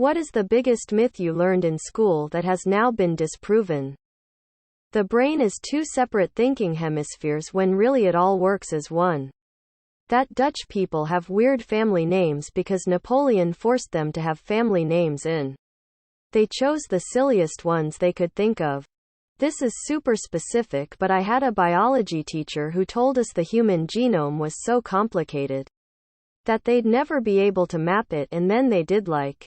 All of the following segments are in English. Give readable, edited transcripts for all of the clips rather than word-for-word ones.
What is the biggest myth you learned in school that has now been disproven? The brain is two separate thinking hemispheres when really it all works as one. That Dutch people have weird family names because Napoleon forced them to have family names in. They chose the silliest ones they could think of. This is super specific, but I had a biology teacher who told us the human genome was so complicated that they'd never be able to map it, and then they did like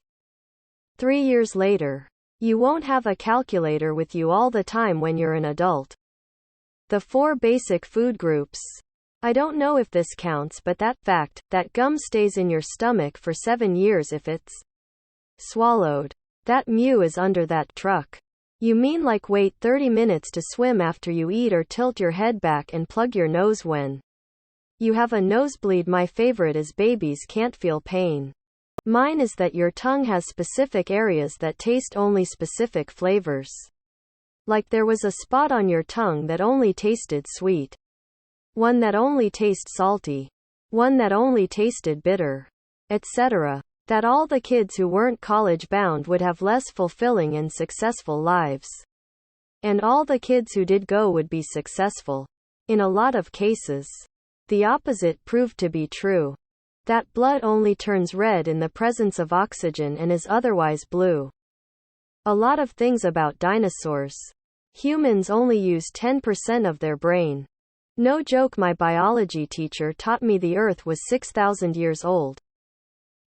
3 years later. You won't have a calculator with you all the time when you're an adult. The 4 basic food groups. I don't know if this counts, but that fact, that gum stays in your stomach for 7 years if it's swallowed. That mu is under that truck. You mean like wait 30 minutes to swim after you eat, or tilt your head back and plug your nose when you have a nosebleed? My favorite is babies can't feel pain. Mine is that your tongue has specific areas that taste only specific flavors. Like there was a spot on your tongue that only tasted sweet. One that only tasted salty. One that only tasted bitter. Etc. That all the kids who weren't college bound would have less fulfilling and successful lives. And all the kids who did go would be successful. In a lot of cases, the opposite proved to be true. That blood only turns red in the presence of oxygen and is otherwise blue. A lot of things about dinosaurs. Humans only use 10% of their brain. No joke, my biology teacher taught me the Earth was 6,000 years old.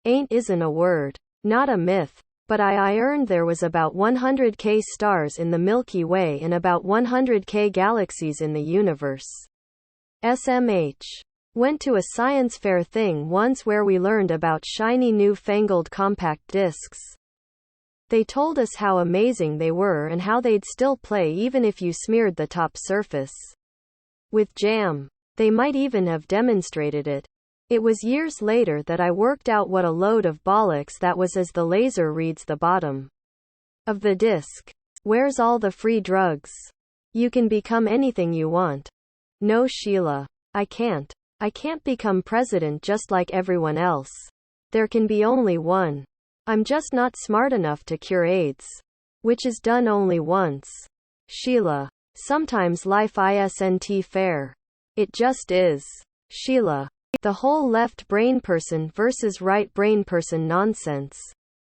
Ain't isn't a word. Not a myth. But I earned there was about 100k stars in the Milky Way and about 100k galaxies in the universe. SMH. Went to a science fair thing once where we learned about shiny new-fangled compact discs. They told us how amazing they were and how they'd still play even if you smeared the top surface with jam. They might even have demonstrated it. It was years later that I worked out what a load of bollocks that was as the laser reads the bottom of the disc. Where's all the free drugs? You can become anything you want. No, Sheila. I can't. I can't become president just like everyone else. There can be only one. I'm just not smart enough to cure AIDS. Which is done only once. Sheila. Sometimes life isn't fair. It just is. Sheila. The whole left brain person versus right brain person nonsense.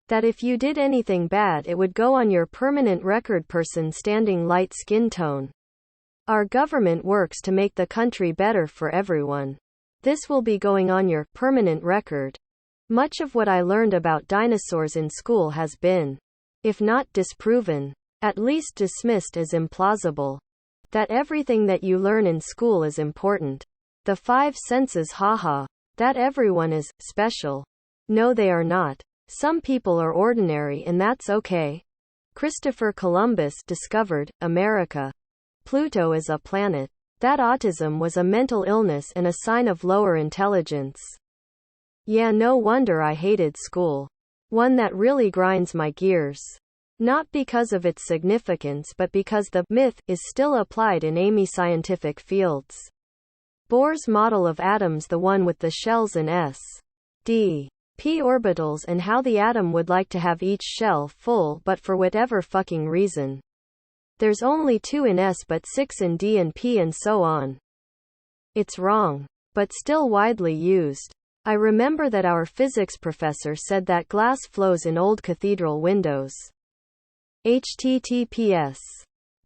That if you did anything bad it would go on your permanent record, person standing light skin tone. Our government works to make the country better for everyone. This will be going on your permanent record. Much of what I learned about dinosaurs in school has been, if not disproven, at least dismissed as implausible. That everything that you learn in school is important. The 5 senses, haha. That everyone is special. No, they are not. Some people are ordinary and that's okay. Christopher Columbus discovered America. Pluto is a planet. That autism was a mental illness and a sign of lower intelligence. Yeah, no wonder I hated school. One that really grinds my gears. Not because of its significance but because the myth is still applied in AIME scientific fields. Bohr's model of atoms, the one with the shells in s, d, p orbitals, and how the atom would like to have each shell full but for whatever fucking reason. There's only 2 in S but 6 in D and P and so on. It's wrong. But still widely used. I remember that our physics professor said that glass flows in old cathedral windows. https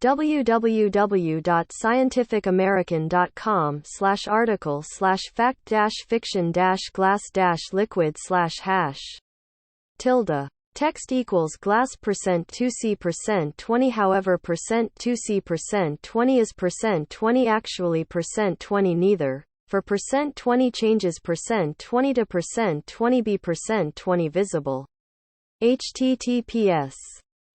www.scientificamerican.com/article/fact-fiction-glass-liquid/#. Text equals glass %2c% 20 however %2c% 20 is %20 actually %20 neither, for %20 changes %20 to %20 be %20 visible. https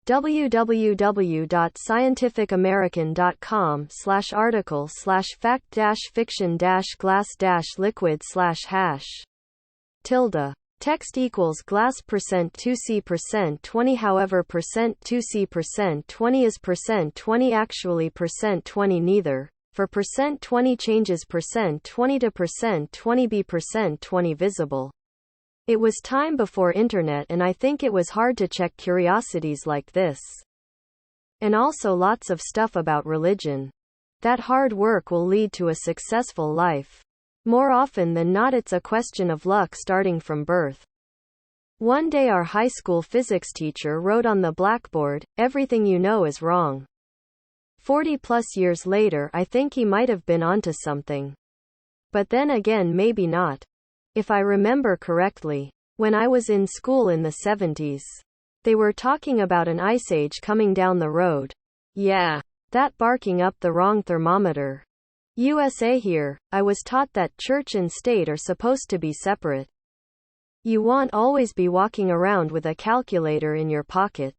www.scientificamerican.com/article/fact-fiction-glass-liquid/#. Text equals glass %2c% 20 however %2c% 20 is %20 actually %20 neither, for %20 changes %20 to %20 be %20 visible. It was time before internet, and I think it was hard to check curiosities like this. And also lots of stuff about religion. That hard work will lead to a successful life. More often than not, it's a question of luck starting from birth. One day our high school physics teacher wrote on the blackboard, "Everything you know is wrong." 40+ years later, I think he might have been onto something. But then again, maybe not. If I remember correctly, when I was in school in the 70s, they were talking about an ice age coming down the road. Yeah, that barking up the wrong thermometer. USA here, I was taught that church and state are supposed to be separate. You won't always be walking around with a calculator in your pocket.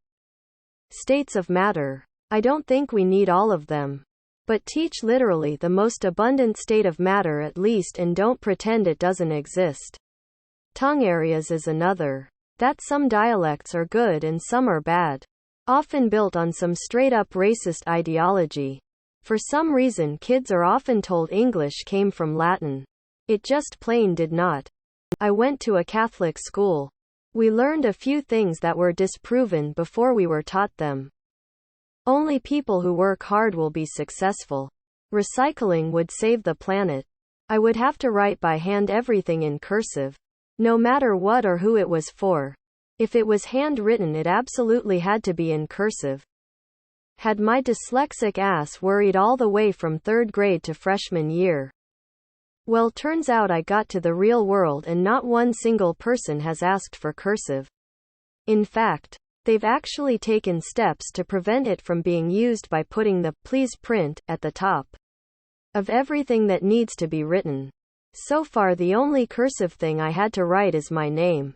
States of matter. I don't think we need all of them. But teach literally the most abundant state of matter at least, and don't pretend it doesn't exist. Tongue areas is another. That some dialects are good and some are bad. Often built on some straight-up racist ideology. For some reason kids are often told English came from Latin. It just plain did not. I went to a Catholic school. We learned a few things that were disproven before we were taught them. Only people who work hard will be successful. Recycling would save the planet. I would have to write by hand everything in cursive. No matter what or who it was for. If it was handwritten, it absolutely had to be in cursive. Had my dyslexic ass worried all the way from 3rd grade to freshman year. Well, turns out I got to the real world and not one single person has asked for cursive. In fact, they've actually taken steps to prevent it from being used by putting the "please print" at the top of everything that needs to be written. So far, the only cursive thing I had to write is my name.